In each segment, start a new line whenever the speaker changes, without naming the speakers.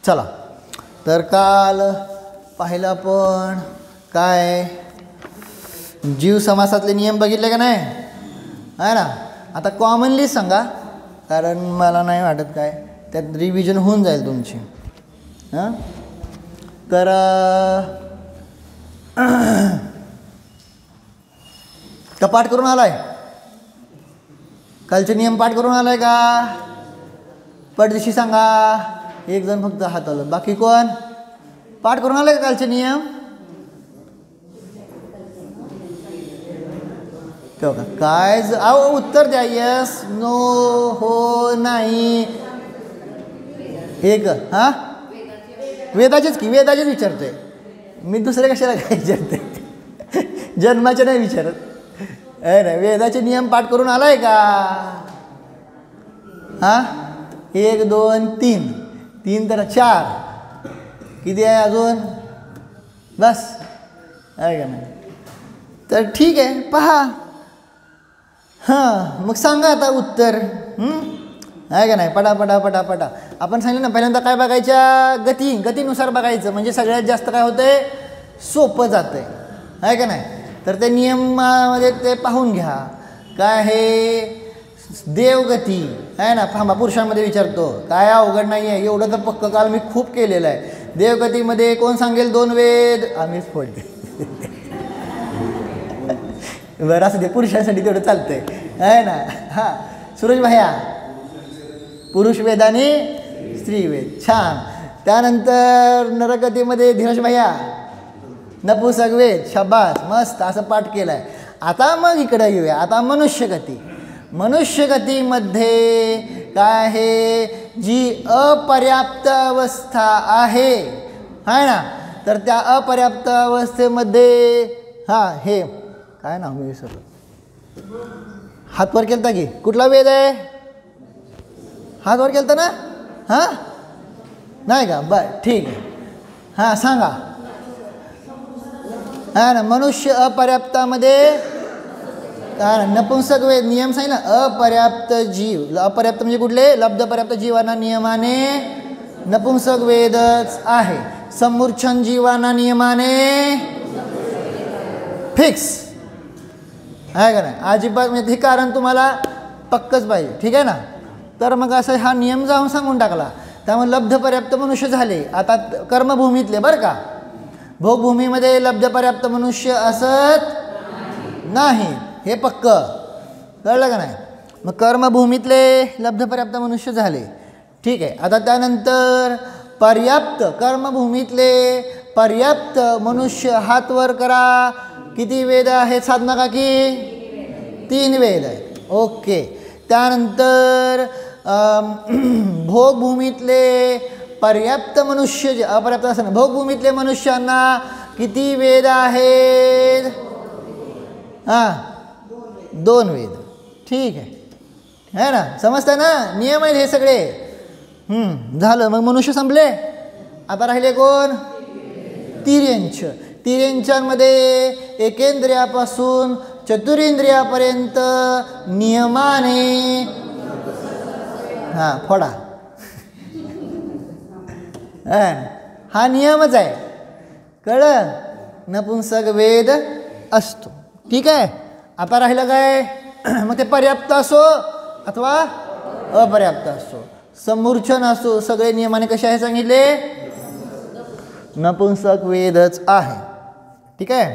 चला तर काल पाहिलं आपण काय जीव समासातले नियम बघितले का नाही आहे ना. आता कॉमनली सांगा कारण मला नाही वाटत काय त्यात रिव्हिजन होऊन जाईल तुमची. हां तर का पाठ करून आलाय कालचे नियम पाठ करून आलाय का पडदिशी सांगा. एक जण फक्त हात आलं बाकी कोण पाठ करून आलाय का कालचे नियम. का काय अहो उत्तर द्या यस नो हो नाही. एक हां वेदाचेच की वेदाचेच विचारतोय मी दुसरे कशाला काय विचारते जन्माचे नाही विचारत आहे ना. वेदाचे नियम पाठ करून आलाय का. हां 1 2 3 3 तर 4 किती आहे अजून बस आहे का नाही. तर ठीक आहे पहा. हां मग सांगा आता उत्तर आहे का नाही. पटापटा पटापटा आपण सांगितलं ना पहिल्यांदा काय बघायच्या गतीनुसार बघायचं म्हणजे सगळ्यात जास्त काय होतंय सोपं जातं आहे का नाही. तर ते नियमामध्ये ते पाहून घ्या काय हे देवगती आहे ना. थांबा पुरुषांमध्ये विचारतो काय अवघड नाही आहे एवढं तर पक्क काल मी खूप केलेलं आहे. देवगतीमध्ये कोण सांगेल 2 वेद आम्हीच फोडते बरं असं ते पुरुषांसाठी तेवढं चालतंय आहे ना. हां सूरज भैया पुरुष वेद आणि स्त्री वेद छान. त्यानंतर नरगतीमध्ये धीरज भैया नपुसक वेद शाबास मस्त असं पाठ केलं आहे. आता मग इकडे येऊया आता मनुष्यगती. मनुष्यगतीमध्ये काय आहे जी अपर्याप्त अवस्था आहे ना तर त्या अपर्याप्त अवस्थेमध्ये हां हे काय नाव मी विसरलो हात वर केलता की कुठला वेद आहे हात वर केलता ना. हां नाही का बरं ठीक आहे. हां सांगा हां ना मनुष्य अपर्याप्तामध्ये काय ना नपुंसक वेद नियम सांगितलं अपर्याप्त जीव अपर्याप्त म्हणजे कुठले लब्ध पर्याप्त जीवांना नियमाने नपुंसक वेदच आहे. समूर्छन जीवांना नियमाने फिक्स आहे का नाही. अजिबात म्हणजे हे कारण तुम्हाला पक्कच पाहिजे ठीक आहे ना. तर मग असं हा नियम जाऊन सांगून टाकला त्यामुळे लब्ध पर्याप्त मनुष्य झाले. आता कर्मभूमीतले बरं का भोगभूमीमध्ये लब्ध पर्याप्त मनुष्य असत नाही हे पक्क कळलं का नाही. मग कर्मभूमीतले लब्ध पर्याप्त मनुष्य झाले ठीक आहे. आता त्यानंतर पर्याप्त कर्मभूमीतले पर्याप्त मनुष्य हात वर करा. किती वेद आहेत साधना काकी 3 वेद आहेत ओके. त्यानंतर भोगभूमीतले पर्याप्त मनुष्य जे अपर्याप्त असं ना भोगभूमीतले मनुष्यांना किती वेद आहेत हां 2 वेद ठीक आहे ना. समजतंय ना नियम आहेत हे सगळे. झालं मग मनुष्य संपले. आता राहिले कोण तिर्यंच. तिर्यंचांमध्ये एकेंद्रियापासून चतुरेंद्रियापर्यंत नियमाने हां फोडा हा नियमच आहे कळलं. नपुंसक वेद असतो ठीक आहे. आता राहिलं काय मग ते पर्याप्त असो अथवा अपर्याप्त असो समूर्छन असो सगळे नियमाने कसे आहे सांगितले नपुंसक वेदच आहे ठीक आहे.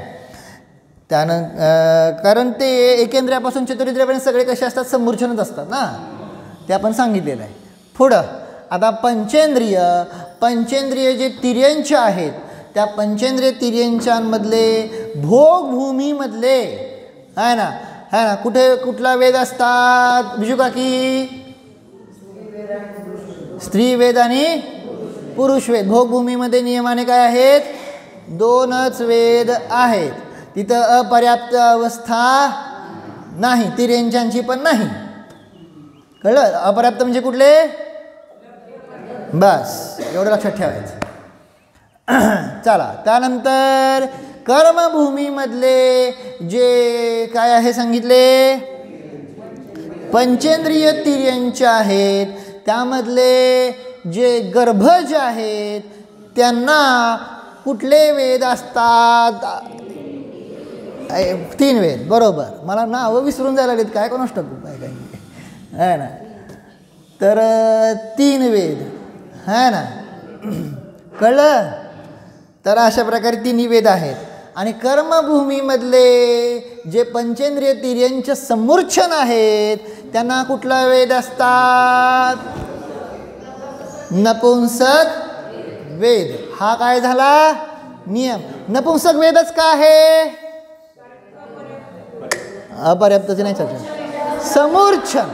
त्यानं कारण ते एकेंद्रियापासून चतुरेंद्रियापर्यंत सगळे कसे असतात समूर्छनच असतात ना ते आपण सांगितलेलं आहे. पुढं आता पंचेंद्रिय जे तिर्यंच आहेत त्या पंचेंद्रिय तिर्यंचांमधले भोगभूमीमधले आहे ना कुठे कुठला वेद असतात बिजू काकी स्त्री वेद आणि पुरुष वेद. भोगभूमीमध्ये नियमाने काय आहेत 2च वेद आहेत. तिथं अपर्याप्त अवस्था नाही तिर्यंचांची पण नाही कळलं. अपर्याप्त म्हणजे कुठले बस एवढं लक्षात ठेवायचं. चला त्यानंतर कर्मभूमीमधले जे काय आहे सांगितले पंचेंद्रिय तिर्यंच आहेत त्यामधले जे गर्भज आहेत त्यांना कुठले वेद असतात? 3 वेद. बरोबर. मला नावं विसरून जायला लागलीत काय कोणास ठाऊक काय काय आहे ना. तर 3 वेद आहे ना. कळलं? तर अशा प्रकारे 3 वेद आहेत. आणि कर्मभूमीमधले जे पंचेंद्रिय तिर्यंच समूर्छन आहेत त्यांना कुठला वेद असतात? नपुंसक वेद. हा काय झाला? नियम. नपुंसक वेदच का आहे? अपर्याप्तच नाही चर्चा. समूर्छन,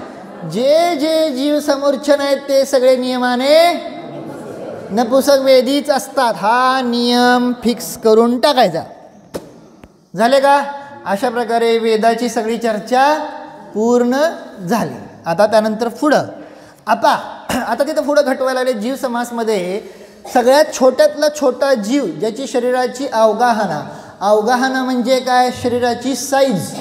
जे जे जीव समूर्छन आहेत ते सगळे नियमाने नपुंसक वेदीच असतात. हा नियम फिक्स करून टाकायचा. झाले का? अशा प्रकारे वेदाची सगळी चर्चा पूर्ण झाली. आता त्यानंतर पुढं आता तिथं पुढं घटवायला लागले जीव समासमध्ये सगळ्यात छोट्यातला छोटा जीव ज्याची शरीराची अवगाहना म्हणजे काय? शरीराची साईज.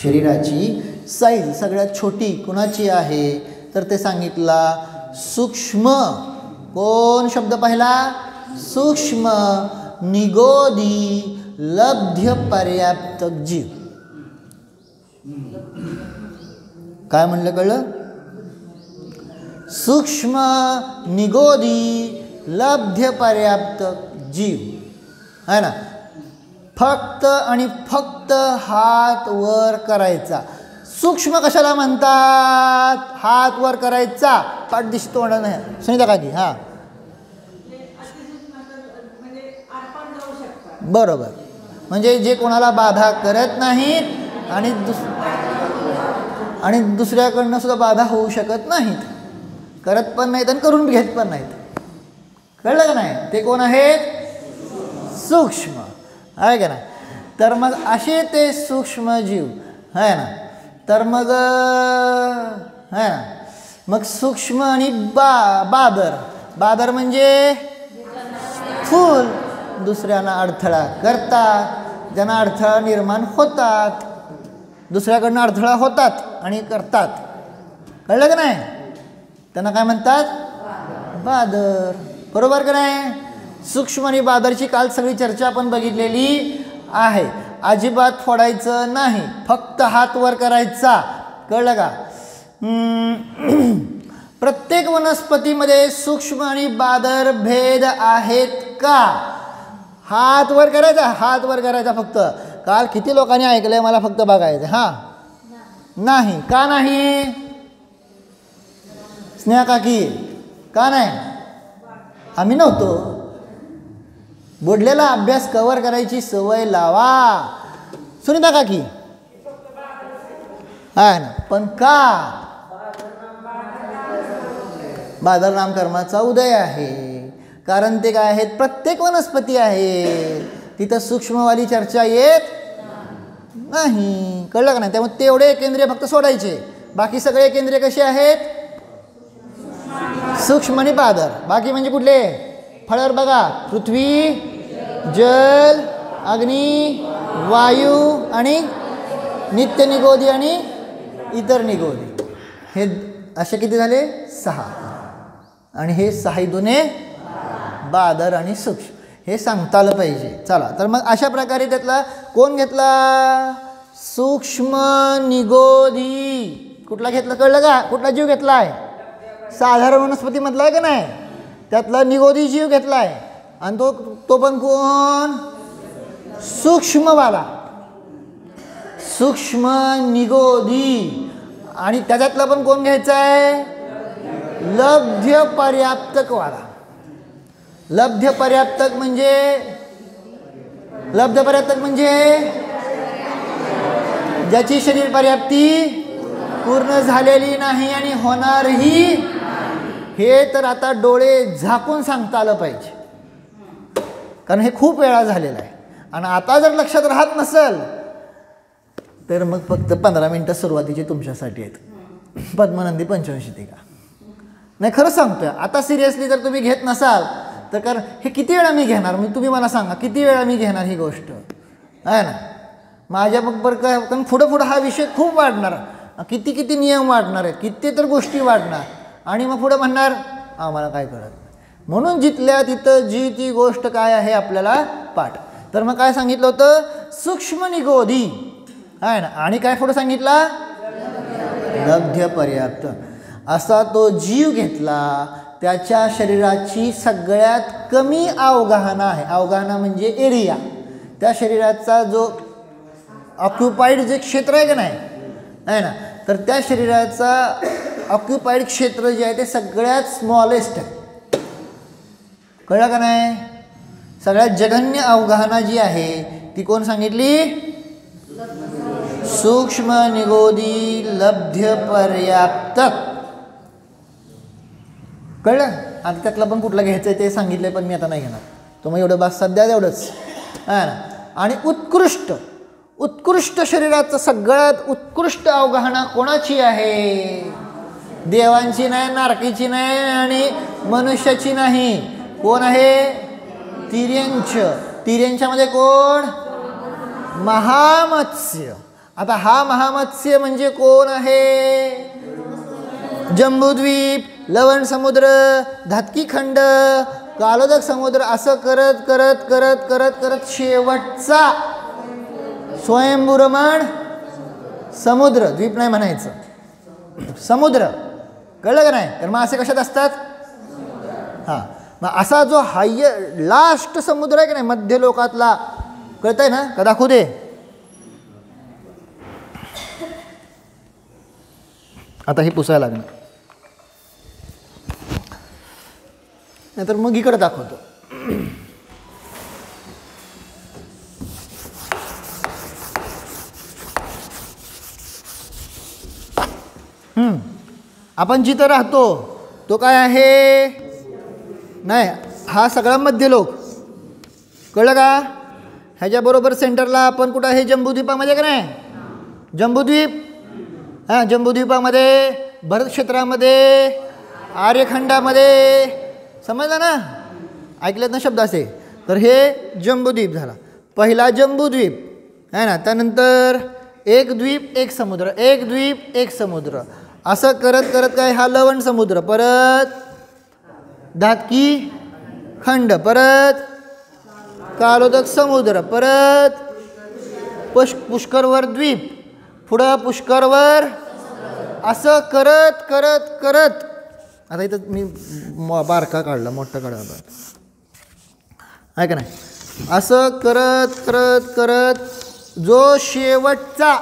शरीराची साईज सगळ्यात छोटी कुणाची आहे? तर ते सांगितला सूक्ष्म. कोण शब्द पाहिला? सूक्ष्म निगोदी लब्ध्य पर्याप्तक जीव. काय म्हणलं? कळलं? सूक्ष्म निगोदी लब्ध्य पर्याप्तक जीव आहे ना. फक्त आणि फक्त हात वर करायचा. सूक्ष्म कशाला म्हणतात? हात वर करायचा. पाठ दिसतो तोंड नाही. सुनीता काकी. हां बरोबर. म्हणजे जे कोणाला बाधा करत नाहीत आणि दुसऱ्याकडनं सुद्धा बाधा होऊ शकत नाहीत. करत पण नाहीत आणि करून घेत पण नाहीत. कळलं का नाही? ते कोण आहेत? सूक्ष्म आहे का ना. तर मग असे ते सूक्ष्म जीव आहे ना. तर मग आहे ना. मग सूक्ष्म आणि बादर म्हणजे फूल. दुसऱ्यांना अडथळा करतात, ज्यांना अडथळा निर्माण होतात, दुसऱ्याकडनं अडथळा होतात आणि करतात. कळलं का नाही? त्यांना काय म्हणतात? बादर. बरोबर का नाही? सूक्ष्म आणि बादरची काल सगळी चर्चा आपण बघितलेली आहे. अजिबात फोडायचं नाही, फक्त हात वर करायचा. कळलं का? प्रत्येक वनस्पतीमध्ये सूक्ष्म आणि बादर भेद आहेत का? हात वर करायचा, हात वर करायचा फक्त. काल किती लोकांनी ऐकलंय मला फक्त बघायचं. हां नाही. का नाही? स्नेहा काकी का नाही? आम्ही नव्हतो. बुडलेला अभ्यास कव्हर करायची सवय लावा. सुनीता काकी आहे ना. पण का? बादर नाम कर्माचा उदय आहे. कारण ते काय आहेत? प्रत्येक वनस्पती आहे, तिथं सूक्ष्मवाली चर्चा येत नाही. कळलं का नाही? त्यामुळे तेवढे केंद्रीय फक्त सोडायचे. बाकी सगळे केंद्रीय कसे आहेत? सूक्ष्म आणि बादर. बाकी म्हणजे कुठले? फळावर बघा. पृथ्वी, जल, अग्नी, वायू आणि नित्य निगोदी आणि इतर निगोदी. हे असे किती झाले? 6. आणि हे 6 दुने बादर आणि सूक्ष्म. हे सांगता आलं पाहिजे. चला तर मग अशा प्रकारे त्यातला कोण घेतला? सूक्ष्म निगोदी. कुठला घेतला? कळलं का? कुठला जीव घेतला आहे? साधारण वनस्पतीमधला आहे का नाही? त्यातला निगोदी जीव घेतला आहे. आणि तो पण कोण? सूक्ष्मवाला. सूक्ष्म निगोदी. आणि त्याच्यातला पण कोण घ्यायचा आहे? लब्ध्य पर्याप्तकवाला. लब्ध्य पर्याप्तक म्हणजे ज्याची शरीर पर्याप्ती पूर्ण झालेली नाही आणि होणारही. हे तर आता डोळे झाकून सांगता आलं पाहिजे, कारण हे खूप वेळा झालेलं आहे. आणि आता जर लक्षात राहत नसेल तर मग फक्त 15 मिनटं सुरुवातीची तुमच्यासाठी आहेत. पद्मनंदी पंचवंशिका. नाही खरं सांगतोय. आता सिरियसली जर तुम्ही घेत नसाल तर कारण हे किती वेळा मी घेणार? मग तुम्ही मला सांगा किती वेळा मी घेणार ही गोष्ट आहे ना. माझ्याबरोबर काय? कारण पुढं हा विषय खूप वाढणार. किती नियम वाढणार आहेत, किती तर गोष्टी वाढणार आणि मग पुढे म्हणणार आम्हाला काय कळत नाही. म्हणून जिथल्या तिथं जी ती गोष्ट काय आहे आपल्याला पाठ. तर मग काय सांगितलं होतं, सूक्ष्म निगोदी आहे ना, आणि काय पुढे सांगितला, लब्ध्य पर्याप्त. असा तो जीव घेतला त्याच्या शरीराची सगळ्यात कमी अवगाहना आहे. अवगाहना म्हणजे एरिया, त्या शरीराचा जो ऑक्युपाईड जे क्षेत्र आहे का नाही आहे ना, तर त्या शरीराचा ऑक्युपाईड क्षेत्र जे आहे ते सगळ्यात स्मॉलेस्ट आहे. कळलं का नाही. सगळ्यात जघन्य अवगाहना जी आहे ती कोण सांगितली, सूक्ष्म निगोदी लब्ध्य पर्याप्त. कळलं. आता त्यातलं पण कुठलं घ्यायचं आहे ते सांगितलं पण मी आता नाही घेणार. तो मग एवढं बस सध्या एवढंच आहे ना. आणि उत्कृष्ट शरीराचं सगळ्यात उत्कृष्ट अवगाहना कोणाची आहे, देवांची नाही, नारकीची नाही आणि मनुष्याची नाही. कोण आहे, तिर्यंच. तिर्यंच्यामध्ये कोण, महामत्स्य. आता हा महामत्स्य म्हणजे कोण आहे, जम्बूद्वीप, लवण समुद्र, धातकी खंड, कालोदक समुद्र, असं करत करत करत करत करत शेवटचा स्वयंभूरमण समुद्र. द्वीप नाही म्हणायचं, समुद्र. कळलं का नाही. तर मग असे कशात असतात, हां, मग असा जो लास्ट समुद्र आहे का नाही मध्य लोकातला, कळतंय ना, का दाखवू दे. आता हे पुसायला लागणार, नाहीतर मग इकडे दाखवतो. आपण जिथं राहतो तो काय आहे, नाही हा सगळा मध्य लोक. कळलं का. ह्याच्याबरोबर सेंटरला आपण कुठं आहे, जम्बूद्वीपामध्ये का नाही, जम्बूद्वीप. हां, जम्बूद्वीपामध्ये, भरत क्षेत्रामध्ये, आर्यखंडामध्ये. समजलं ना, ऐकलेत ना शब्द असे. तर हे जम्बूद्वीप झाला, पहिला जम्बूद्वीप आहे ना. त्यानंतर एक द्वीप एक समुद्र, एक द्वीप एक समुद्र, असं करत करत काय हा लवण समुद्र, परत धातकी खंड, परत कालोदक समुद्र, परत पुष्करवर द्वीप, पुढं पुष्करवर, असं करत करत करत. आता इथं मी बारका काढला, मोठा काढला आहे का नाही. असं करत करत करत जो शेवटचा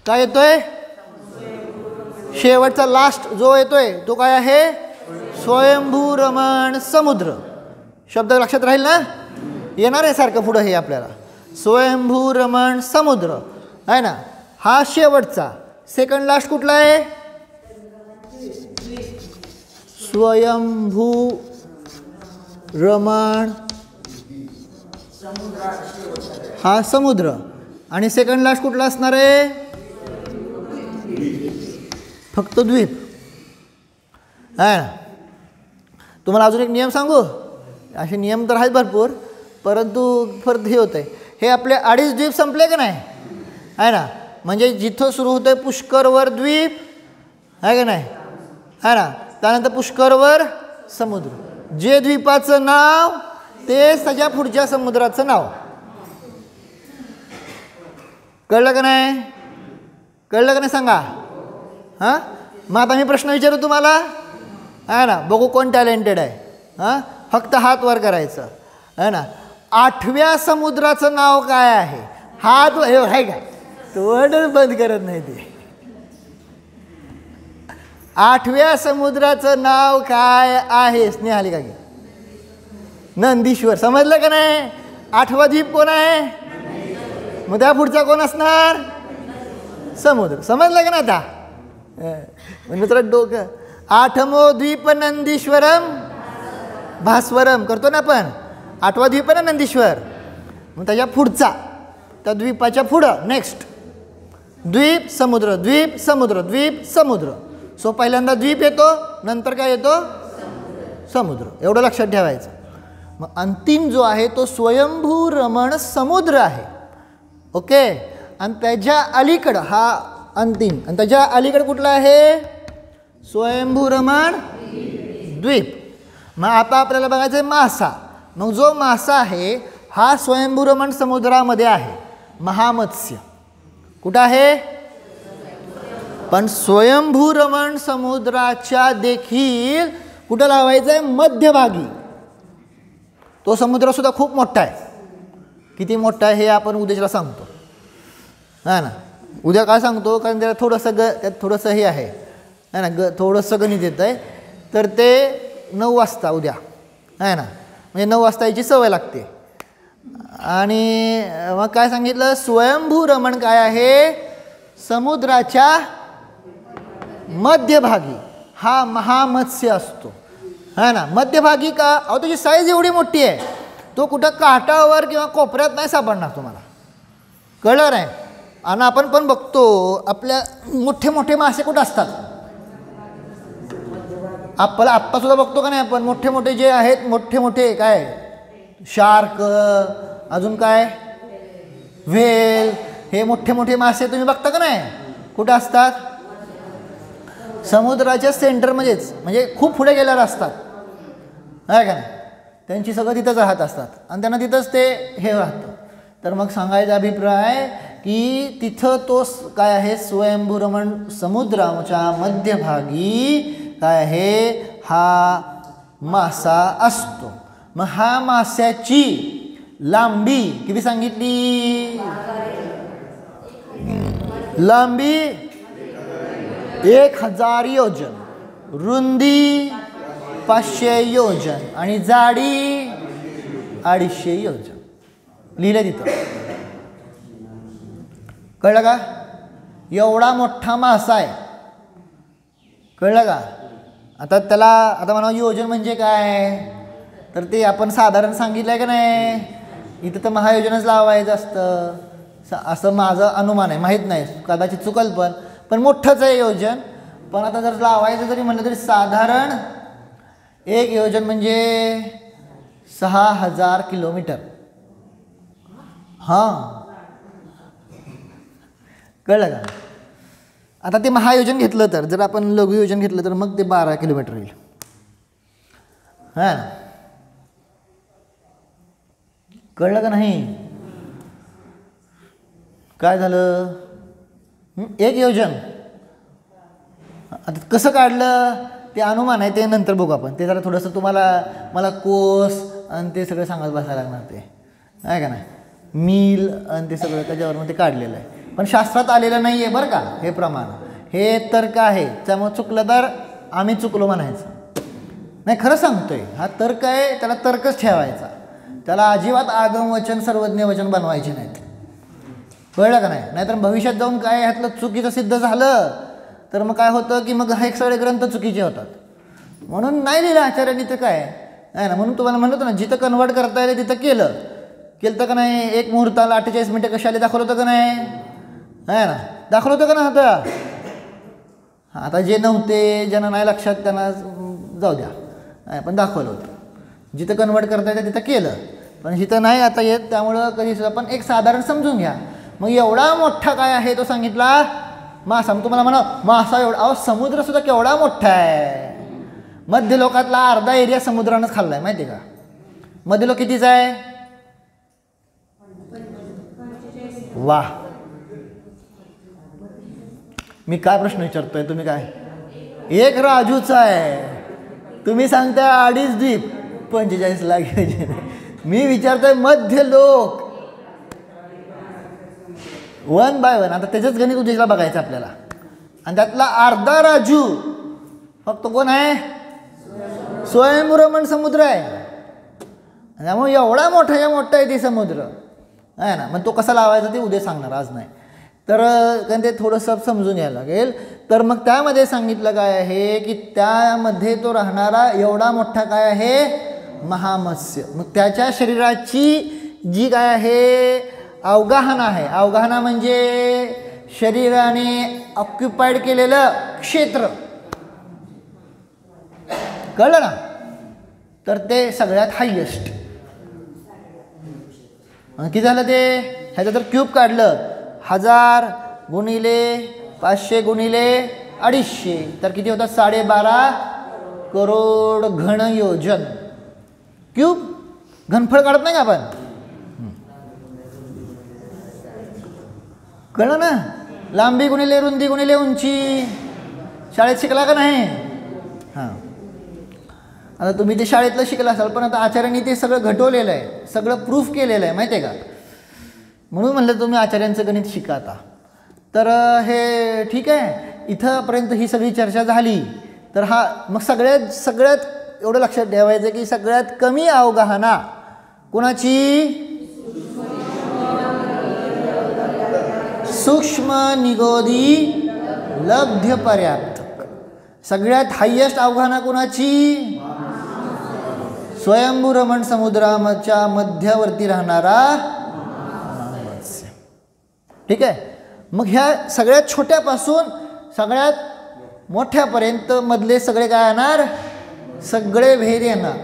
काय येतोय, शेवटचा लास्ट जो येतोय तो काय आहे, स्वयंभू रमण समुद्र. शब्द लक्षात राहील ना, येणार आहे सारखं पुढं हे आपल्याला. स्वयंभू रमण समुद्र आहे ना, हा शेवटचा. सेकंड लास्ट कुठला आहे, स्वयंभू रमण हा समुद्र. आणि सेकंड लास्ट कुठला असणार आहे, फक्त द्वीप आहे ना. तुम्हाला अजून एक नियम सांगू, असे नियम तर आहेत भरपूर, परंतु परत हे होतं आहे, हे आपले 2.5 द्वीप संपले का नाही आहे ना. म्हणजे जिथं सुरू होतं आहे पुष्करवर द्वीप आहे का नाही आहे ना, त्यानंतर पुष्करवर समुद्र. जे द्वीपाचं नाव तेच त्याच्या पुढच्या समुद्राचं नाव. कळलं का नाही, कळलं का नाही सांगा. हां, मग आता मी प्रश्न विचारू तुम्हाला आहे ना, बघू कोण टॅलेंटेड आहे. हां, फक्त हात वर करायचं आहे ना. 8व्या समुद्राचं नाव काय आहे, हात हे आहे का, तोंड बंद करत नाही ते. 8व्या समुद्राचं नाव काय आहे, स्नेहालिका घे. नंदीश्वर. समजलं का नाही. 8वा द्वीप कोण आहे, मग त्या पुढचा कोण असणार, समुद्र. समजलं का ना आता. म्हणजे तर डोकं. 8मो द्वीप नंदीश्वरम भास्वरम करतो ना आपण. 8वा द्वीप आहे ना नंदीश्वर, मग त्याच्या पुढचा, त्या द्वीपाच्या पुढं नेक्स्ट द्वीप समुद्र, द्वीप समुद्र, द्वीप समुद्र. सो पहिल्यांदा द्वीप येतो, नंतर काय येतो, समुद्र. एवढं लक्षात ठेवायचं. मग अंतिम जो आहे तो स्वयंभू रमण समुद्र आहे. ओके. आणि त्याच्या अलीकडं हा अंतिम, आणि त्याच्या अलीकडं कुठला आहे, स्वयंभू रमण द्वीप. मग आता आपल्याला बघायचं आहे मासा. मग जो मासा आहे हा स्वयंभू रमण समुद्रामध्ये आहे, महामत्स्य. कुठं आहे? पण स्वयंभू रमण समुद्राच्या देखील कुठं लावायचं आहे? मध्यभागी. तो समुद्र सुद्धा खूप मोठा आहे. किती मोठा आहे हे आपण उद्याला सांगतो, हा ना. उद्या काय सांगतो, कारण त्याला थोडंसं त्यात थोडंसं हे आहे ना, थोडंसं गणित येतं आहे. तर ते 9 वाजता उद्या आहे ना, म्हणजे 9 वाजता याची सवय लागते. आणि मग काय सांगितलं? स्वयंभू रमण काय आहे? समुद्राच्या मध्यभागी हा महामत्स्य असतो, है ना. मध्यभागी का? अहो त्याची साईज एवढी मोठी आहे, तो कुठं काठावर किंवा कोपऱ्यात नाही सापडणार तुम्हाला, कळलं नाही. आणि आपण पण बघतो आपल्या मोठे मोठे मासे कुठं असतात, आपल्याला आत्तासुद्धा बघतो का नाही आपण, मोठे मोठे जे आहेत, मोठे मोठे काय शार्क, अजून काय व्हेल, हे मोठे मोठे मासे तुम्ही बघता का नाही, कुठं असतात? समुद्राच्या सेंटरमध्येच, म्हणजे खूप पुढे गेलेले असतात, आहे का नाही. त्यांची सगळं तिथंच राहत असतात आणि त्यांना तिथंच ते हे राहतं. तर मग सांगायचा अभिप्राय की तिथं तो काय आहे? स्वयंभू रमण समुद्राच्या मध्यभागी काय आहे? हा मासा असतो. मग हा माशाची लांबी किती सांगितली? लांबी 1000 योजन, रुंदी 500 योजन आणि जाडी 250 योजन. लिहिलं तिथं, कळलं का? एवढा मोठा मासा आहे, कळलं का? आता त्याला आता म्हणा योजन म्हणजे काय, तर ते आपण साधारण सांगितलं आहे का नाही. इथं तर महायोजनच लावायचं असतं असं माझं अनुमान आहे, माहीत नाही, कदाचित चुकल पण मोठंच आहे योजन. पण आता जर लावायचं जरी म्हणलं तरी साधारण 1 योजन म्हणजे 6000 किलोमीटर. हां, कळलं का? आता ते महायोजन घेतलं तर, जर आपण लघुयोजन घेतलं तर मग ते 12 किलोमीटर होईल, हां. कळलं का नाही? काय झालं? 1 योजन आता कसं काढलं ते अनुमान आहे, ते नंतर बघू आपण. ते जरा थोडंसं मला कोस आणि ते सगळं सांगत बसायला लागणार, ते आहे का नाही, मील आणि ते सगळं त्याच्यावरून ते काढलेलं आहे. पण शास्त्रात आलेलं नाही आहे बरं का हे प्रमाण, हे तर्क आहे. त्यामुळे चुकलं तर आम्ही चुकलो म्हणायचं नाही, खरं सांगतोय. हा तर्क आहे, त्याला तर्कच ठेवायचा, त्याला अजिबात आगम वचन सर्वज्ञ वचन बनवायचे नाहीत, कळलं का नाही. नाहीतर भविष्यात जाऊन काय ह्यातलं चुकीचं सिद्ध झालं तर मग काय होतं की मग हे सगळे ग्रंथ चुकीचे होतात. म्हणून नाही लिहिलं आचार्यांनी, तर काय आहे ना. म्हणून तुम्हाला म्हणलं होतं ना, जिथं कन्वर्ट करता येईल तिथं केलं का नाही. 1 मुहूर्ताला 48 मिनटं कशाला दाखवलं होतं का नाही, आहे ना, दाखवलं होतं का ना. आता जे नव्हते, ज्यांना नाही लक्षात त्यांना जाऊ द्या, पण दाखवलं होतं. जिथं कन्वर्ट करता येतं तिथं केलं, पण जिथं नाही आता येत, त्यामुळं कधीसुद्धा पण एक साधारण समजून घ्या. मग एवढा मोठा काय आहे तो सांगितला मासा. मग तुम्हाला म्हणा मासा एवढा, अहो समुद्रसुद्धा केवढा मोठा आहे. मध्य लोकातला अर्धा एरिया समुद्रानंच खाल्ला आहे, माहिती आहे का. मध्य लोक कितीचा आहे? वाह, मी काय प्रश्न विचारतोय, तुम्ही काय? 1 राजूचा आहे, तुम्ही सांगताय 2.5 द्वीप 45 लाख. मी विचारतोय मध्य लोक 1 बाय 1. आता त्याचंच गणित उद्याला बघायचं आपल्याला. आणि त्यातला अर्धा राजू फक्त कोण आहे? स्वयंभू रमण समुद्र आहे. त्यामुळे एवढा मोठा आहे ते समुद्र आहे ना. मग तो कसा लावायचा ते उद्या सांगणार, आज नाही. तर कारण ते थोडंसं समजून घ्यायला लागेल. तर मग त्यामध्ये सांगितलं काय आहे की त्यामध्ये तो राहणारा एवढा मोठा काय आहे? महामत्स्य. मग त्याच्या शरीराची जी काय आहे अवगाहना आहे. अवगाहना म्हणजे शरीराने ऑक्युपाईड केलेलं क्षेत्र, कळलं ना. तर ते सगळ्यात हायेस्ट किती झालं ते. ह्याचं जर क्यूब काढलं 1000 गुणिले 500 गुणिले 250 तर किती होतात 12.5 करोड घन योजन क्यूब. घनफळ काढत नाही का आपण, कळलं ना. लांबी गुणिले रुंदी गुणिले उंची शाळेत शिकला का नाही. हां आता तुम्ही ते शाळेतलं शिकला असाल, पण आता आचार्यांनी ते सगळं घटवलेलं आहे, सगळं प्रूफ केलेलं आहे माहिती आहे का. म्हणून म्हणलं तुम्ही आचार्यांचं गणित शिका आता. तर हे ठीक आहे, इथंपर्यंत ही सगळी चर्चा झाली. तर हा मग सगळ्यात एवढं लक्षात ठेवायचं की सगळ्यात कमी अवगाहना कोणाची, सूक्ष्म निगोदी लब्ध पर्याप्त. सगळ्यात हायेस्ट अवगाहना कोणाची, स्वयंभू रमण समुद्राच्या मध्यवर्ती राहणारा मत्स्य. ठीक आहे. मग ह्या सगळ्यात छोट्यापासून सगळ्यात मोठ्यापर्यंत मधले सगळे काय येणार, सगळे भेद येणार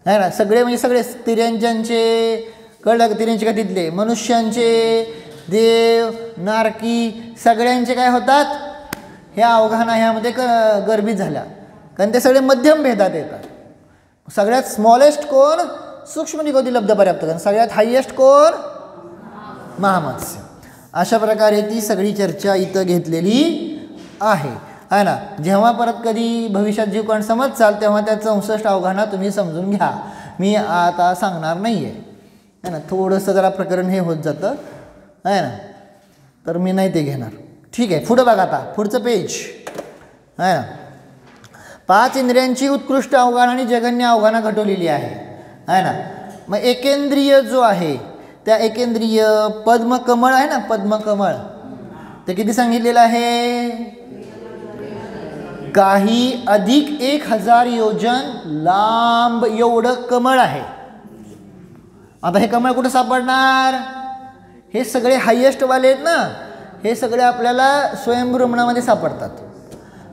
आहे ना. सगळे म्हणजे सगळे तिर्यंच्यांचे, कळलं का, तिर्यंचे का तिथले, मनुष्यांचे, देव, नारकी सगळ्यांचे काय होतात, ह्या अवगाहना ह्यामध्ये गर्भित झाल्या, कारण ते सगळे मध्यम भेदात येतात. सगळ्यात स्मॉलेस्ट कोण, सूक्ष्म निगोदी लब्ध पर्याप्त, कारण सगळ्यात हायेस्ट कोण, महामत्स्य. अशा प्रकारे ती सगळी चर्चा इथं घेतलेली आहे ना. जेव्हा परत कधी भविष्यात जीव कोण समज चाल तेव्हा त्या 64 अवगाहना तुम्ही समजून घ्या, मी आता सांगणार नाही आहे ना. थोडंसं जरा प्रकरण हे होत जातं आहे ना, तर मी नाही ते घेणार. ठीक आहे. पुढं बघा आता, पुढचं पेज आहे ना. 5 इंद्रियांची उत्कृष्ट अवगाहना आणि जगन्य अवगाहना घटवलेली आहे ना. मग एकेंद्रिय जो आहे, त्या एकेंद्रिय पद्मकमळ आहे ना, पद्मकमळ ते किती सांगितलेलं आहे, काही अधिक 1000 योजन लांब एवढं कमळ आहे. आता हे कमळ कुठं सापडणार, हे सगळे हायेस्ट वाले आहेत ना, हे सगळे आपल्याला स्वयंभ्रमणामध्ये सापडतात.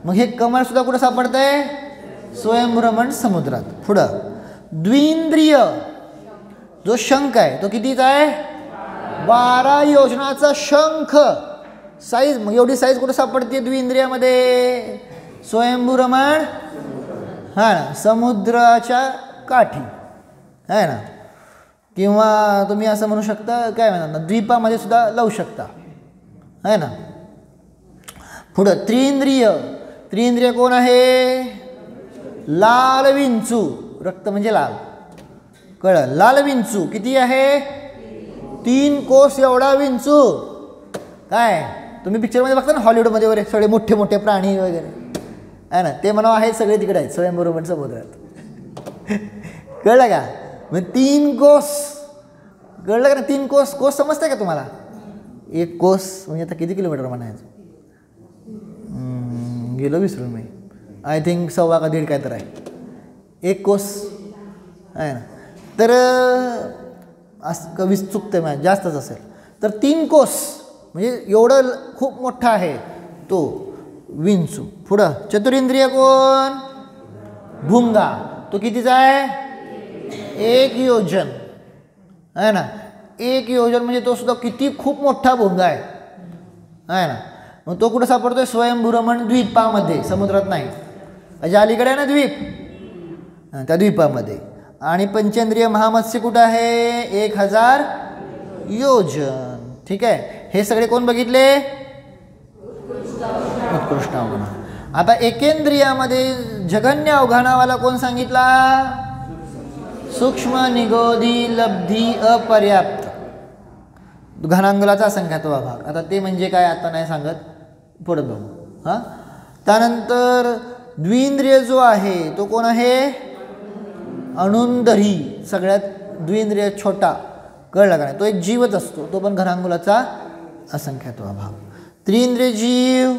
मग हे कमळ सुद्धा कुठं सापडत आहे, स्वयंभ्रमण समुद्रात. पुढं द्विंद्रिय जो शंख आहे तो कितीचा आहे, 12 योजनाचा शंख साईज. मग एवढी साईज कुठं सापडते द्विंद्रियामध्ये, स्वयंभूरमण हा ना, समुद्राच्या काठी आहे ना, किंवा तुम्ही असं म्हणू शकता काय म्हणतात ना, द्वीपामध्ये सुद्धा लावू शकता आहे ना. पुढं त्रिंद्रिय, त्रिंद्रिय कोण आहे, लाल विंचू, रक्त म्हणजे लाल, कळलं, लाल विंचू किती आहे, 3 कोस एवढा विंचू. काय तुम्ही पिक्चरमध्ये बघता ना हॉलिवूडमध्ये वगैरे, सगळे मोठे मोठे प्राणी वगैरे आहे ना, ते म्हणा आहेत सगळे तिकडे आहेत स्वयंभूरमण समुद्रात. कळलं का, मग 3 कोस, कळलं का ना, 3 कोस. कोस समजते का तुम्हाला, 1 कोस म्हणजे आता किती किलोमीटर म्हणायचं, गेलो विसरून मी, आय थिंक 1.25 का 1.5 काय तर आहे 1 कोस आहे ना. तर असं कवीच चुकतं माझ्या, जास्तच असेल तर 3 कोस म्हणजे एवढं खूप मोठा आहे तो विंचू. पुढं चतुरिंद्रिय कोण, भुंगा, तो कितीचा आहे, 1 योजन आहे ना. 1 योजन म्हणजे तो सुद्धा किती खूप मोठा भुंगा आहे ना. मग तो कुठं सापडतोय, स्वयंभूरमण द्वीपामध्ये, समुद्रात नाही, म्हणजे अलीकडे आहे ना द्वीप, त्या द्वीपामध्ये. आणि पंचेंद्रिय महामत्स्य कुठं आहे, 1000 योजन. ठीक आहे. हे सगळे कोण बघितले, उत्कृष्ट अवगाहना. आता एकेंद्रियामध्ये जगन्य अवगाहनावाला कोण सांगितला, सूक्ष्म निगोदी लब्धी अपर्याप्त, घनांगुलाचा असंख्यात्व भाग. आता ते म्हणजे काय आता नाही सांगत, पुढं बघू हां. त्यानंतर द्विंद्रिय जो आहे तो कोण आहे, अणुंदरी, सगळ्यात द्विंद्रिय छोटा, कळलं का नाही, तो एक जीवच असतो, तो पण घनांगुलाचा असंख्यात्व भाग. त्रिंद्रिय जीव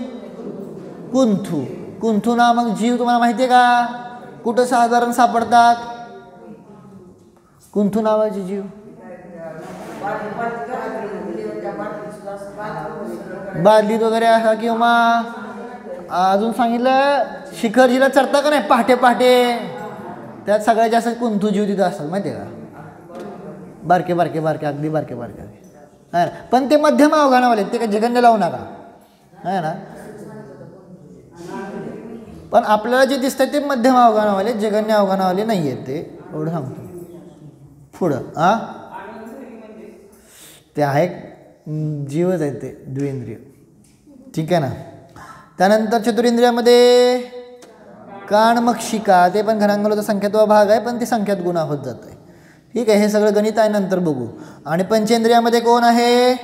कुंथू, कुंथू नामक जीव तुम्हाला माहिती आहे का, कुठं साधारण सापडतात कुंथू नावाचे जीव, बादलीत वगैरे असा, किंवा अजून सांगितलं शिखरजीला चढता का नाही पहाटे पहाटे, त्यात सगळ्यात जास्त कुंथू जीव तिथं असतात माहिती आहे का, बारके बारके बारके, अगदी बारके बारके आहे. पण ते मध्यम अवघानावाले, ते काही जगन्य लावू नका आहे ना. पण आपल्याला जे दिसतं ते मध्यम अवघानावाले, जगन्य अवघानावाले नाही आहेत ते, एवढं सांगतो. पुढं ते आहे जीवच आहेत ते द्विंद्रिय, ठीक आहे ना. त्यानंतर चतुरिंद्रियामध्ये कान मक्षिका, ते पण घनांगोलाचा संख्यात्व भाग आहे, पण ते संख्यात गुणा होत जात आहे, ठीक आहे. हे सगळं गणित आहे, नंतर बघू. आणि पंचेंद्रियामध्ये कोण आहे?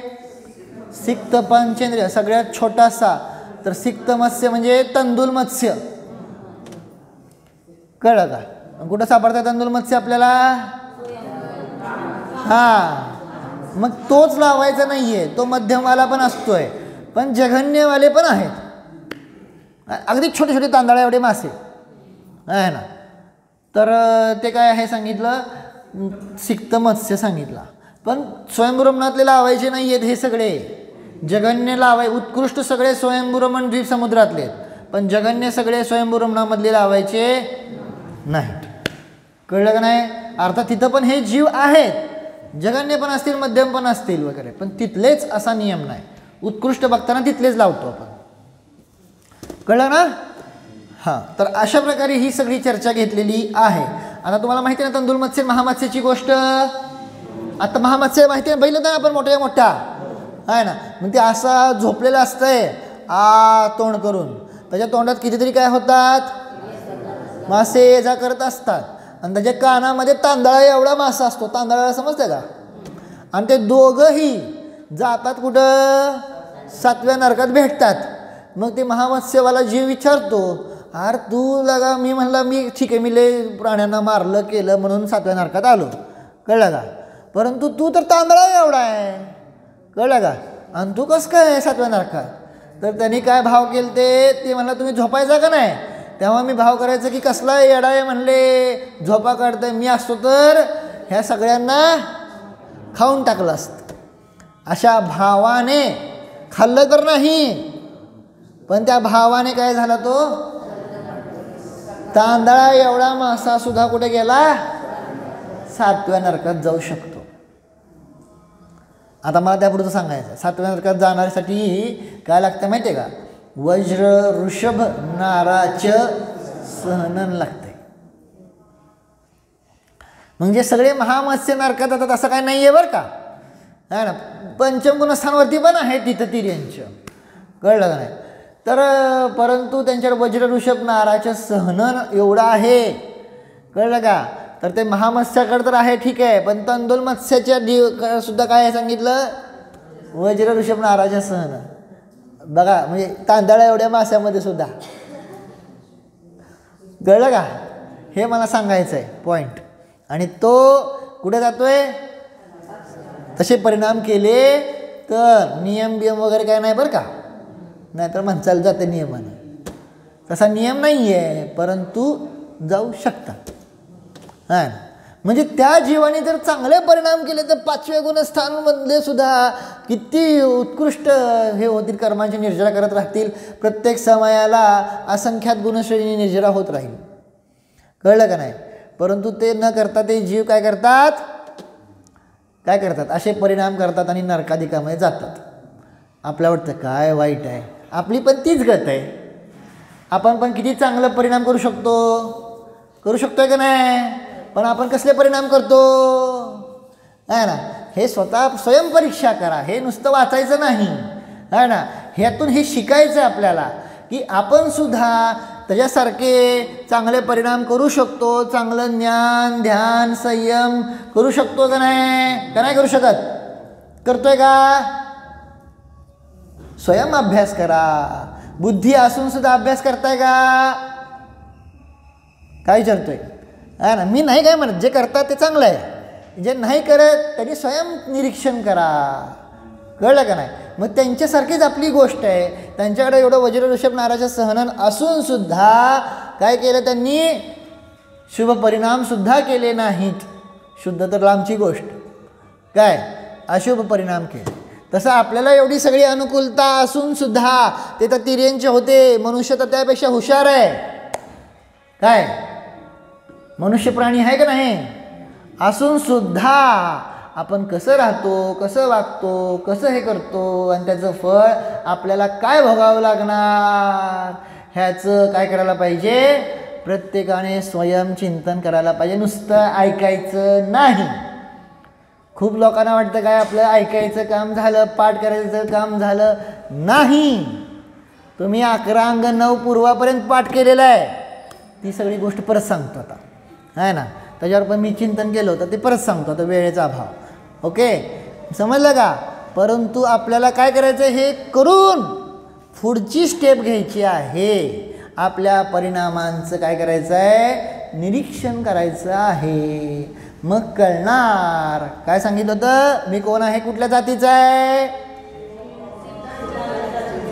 सिक्त पंचेंद्रिय, सगळ्यात छोटासा. तर सिक्त मत्स्य म्हणजे तंदुल मत्स्य, कळलं का? कुठं सापडतं तंदुल मत्स्य आपल्याला? हां, मग तोच लावायचा नाही आहे, तो मध्यमवाला पण असतोय, पण जघन्यवाले पण आहेत. अगदी छोटे छोटे तांदळा एवढे मासे आहे ना. तर ते काय आहे सांगितलं? सिक्त मत्स्य सांगितला. पण स्वयंभूरमणातले लावायचे नाही आहेत हे सगळे, जगन्य लावाय. उत्कृष्ट सगळे स्वयंभूरमण द्वीप समुद्रातले, पण जगन्य सगळे स्वयंभूरमणामधले लावायचे नाहीत, कळलं का नाही? अर्थात तिथं पण हे जीव आहेत, जगन्य पण असतील, मध्यम पण असतील वगैरे, पण तिथलेच असा नियम नाही. उत्कृष्ट बघताना तिथलेच लावतो आपण, कळलं ना? हां, तर अशा प्रकारे ही सगळी चर्चा घेतलेली आहे. आता तुम्हाला माहिती आहे ना तंदुल मत्स्य महामत्स्याची गोष्ट? आता महामत्स्य माहिती आहे, बैल तर आपण मोठ्या मोठा आहे ना, मग ते असा झोपलेलं असतंय तोंड करून, त्याच्या तोंडात कितीतरी काय होतात? मासे ये जा करत असतात, आणि त्याच्या कानामध्ये तांदळा एवढा मासा असतो, तांदळाला समजतं का? आणि ते दोघंही जातात कुठं? 7व्या नरकात भेटतात. मग ते महामत्स्यवाला जीव विचारतो, अरे तू लगा, मी म्हणला मी ठीक आहे, मी लय प्राण्यांना मारलं केलं म्हणून 7व्या नरकात आलो, कळलं का? परंतु तू तर तांदळा एवढा आहे, कळलं का? आणि तू कसं काय 7व्या नरकात? तर त्यांनी काय भाव केले ते म्हणलं तुम्ही झोपायचा का नाही? तेव्हा मी भाव करायचं की कसला येडा आहे म्हणले, झोपा काढतंय, मी असतो तर ह्या सगळ्यांना खाऊन टाकलं असतं. अशा भावाने खाल्लं तर नाही, पण त्या भावाने काय झाला, तो तांदळा एवढा मासा सुद्धा कुठे गेला? 7व्या नरकात जाऊ शकतो. आता मला त्यापुढचं सांगायचं, 7व्या नरकात जाण्यासाठी काय लागतं माहिती आहे का? वज्र ऋषभ नाराच सहनन लागते. म्हणजे सगळे महामत्स्य नरकात जातात असं काय नाही आहे बरं का, आहे ना. पंचम गुणस्थानवरती पण आहे तिथं तिर्यांचं, कळलं का नाही? तर परंतु त्यांच्यावर वज्र ऋषभ नाराचं सहनन एवढं आहे, कळलं का? तर ते महामत्स्याकडे तर आहे, ठीक आहे, पण तंदुल मत्स्याच्या सुद्धा काय सांगितलं? वज्र ऋषभ नाराचं सहनन. बघा, म्हणजे तांदळा एवढ्या माश्यामध्ये सुद्धा, कळलं का? हे मला सांगायचं आहे पॉईंट. आणि तो कुठे जातोय? तसे परिणाम केले तर नियम बियम वगैरे काय नाही बरं का, नाहीतर म्हणचाल जाते नियमाने, तसा नियम नाही आहे, परंतु जाऊ शकतात. हां, म्हणजे त्या जीवाने जर चांगले परिणाम केले तर 5व्या गुणस्थानमधले सुद्धा किती उत्कृष्ट हे होतील, कर्मांची निर्जरा करत राहतील, प्रत्येक समयाला असंख्यात गुणश्रेणी निर्जरा होत राहील, कळलं का नाही? परंतु ते न करता ते जीव काय करतात? काय करतात? असे परिणाम करतात आणि नरकाधिकामध्ये जातात. आपल्या वाटतं काय वाईट आहे, आपली पण तीच गत आहे. आपण पण किती चांगलं परिणाम करू शकतोय का नाही? पण आपण कसले परिणाम करतो, आहे ना? हे स्वतः स्वयंपरीक्षा करा, हे नुसतं वाचायचं नाही, आहे ना. ह्यातून हे शिकायचं आहे आपल्याला की आपण सुद्धा त्याच्यासारखे चांगले परिणाम करू शकतो, चांगलं ज्ञान ध्यान संयम करू शकतो का नाही करू शकत? करतोय का? स्वयं अभ्यास करा. बुद्धी असून सुद्धा अभ्यास करताय का? काय विचारतोय, आहे ना. मी नाही काय म्हणत, जे करतात ते चांगलं आहे, जे नाही करत त्यांनी स्वयं निरीक्षण करा, कळलं का नाही? मग त्यांच्यासारखीच आपली गोष्ट आहे. त्यांच्याकडे एवढं वज्र ऋषभ नाराचं सहनन असून सुद्धा काय केलं त्यांनी? शुभ परिणाम सुद्धा केले नाहीत. शुद्ध तर लांबची गोष्ट, काय अशुभ परिणाम केले. तसं आपल्याला एवढी सगळी अनुकूलता असून सुद्धा ते तर तिर्यंचे होते, मनुष्य तर त्यापेक्षा हुशार आहे. काय मनुष्य प्राणी आहे का नाही? असून सुद्धा आपण कसं राहतो, कसं वागतो, कसं हे करतो, आणि त्याचं फळ आपल्याला काय भोगावं लागणार ह्याचं काय करायला पाहिजे, प्रत्येकाने स्वयंचिंतन करायला पाहिजे, नुसतं ऐकायचं नाही. खूप लोकांना वाटतं काय आपलं ऐकायचं काम झालं, पाठ करायचं काम झालं. नाही, तुम्ही 11 अंग 9 पूर्वापर्यंत पाठ केलेलं आहे. ती सगळी गोष्ट परत सांगतो आता, आहे ना. त्याच्यावर पण मी चिंतन केलं होतं, ते परत सांगतो आता, वेळेचा अभाव. ओके, समजलं का. परंतु आपल्याला काय करायचं, हे करून पुढची स्टेप घ्यायची आहे. आपल्या परिणामांचं काय करायचं आहे, निरीक्षण करायचं आहे. मग कळणार. काय सांगितलं होतं, मी कोण आहे, कुठल्या जातीचा आहे,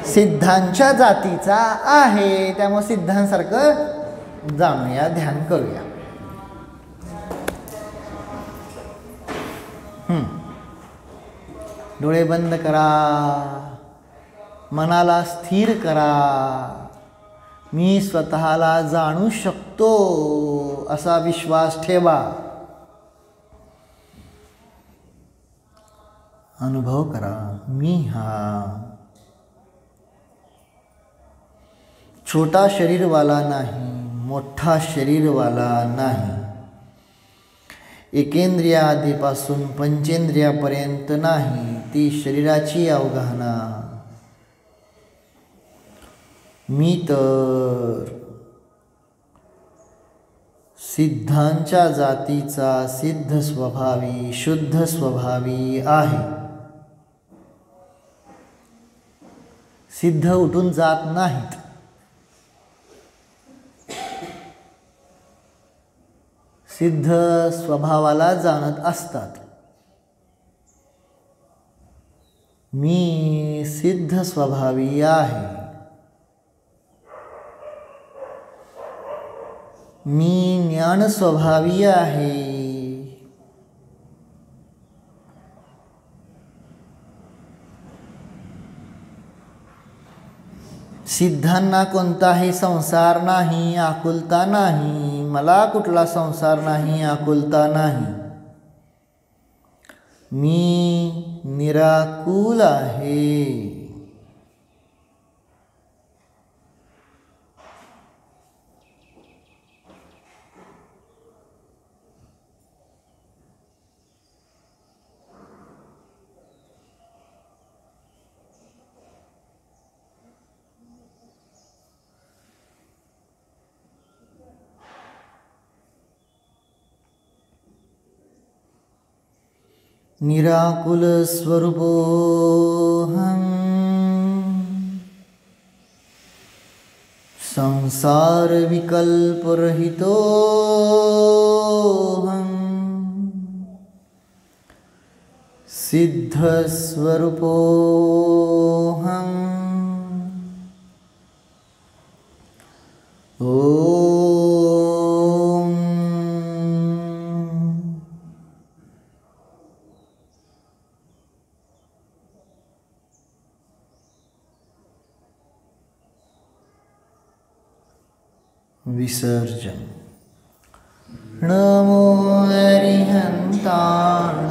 सिद्धांच्या जातीचा आहे. त्यामुळे सिद्धांसारखं जाणूया, ध्यान करूया. डोळे बंद करा, मनाला स्थिर करा. मी स्वतःला जाणू शकतो असा विश्वास ठेवा. अनुभव करा, मी हा छोटा शरीरवाला नाही, मोठा शरीरवाला नाही. एकेंद्रियादीपासून पंचेंद्रियापर्यंत नाही, ती शरीराची अवगाहना. मी तर सिद्धांच्या जातीचा सिद्ध स्वभावी, शुद्ध स्वभावी आहे. सिद्ध उठून जात नाहीत. सिद्ध स्वभावाला जाणत असतात. मी सिद्ध स्वभावी आहे. मी ज्ञान स्वभावी आहे. सिद्धांना कोणताही संसार नाही, आकुलता नाही. मला कुठला संसार नाही, आकुलता नाही. मी निराकुल आहे. निराकुल स्वरूपोऽहं संसार विकल्परहितोऽहं सिद्ध स्वरूपोऽहं विसर्जन. नमो अरिहंतान्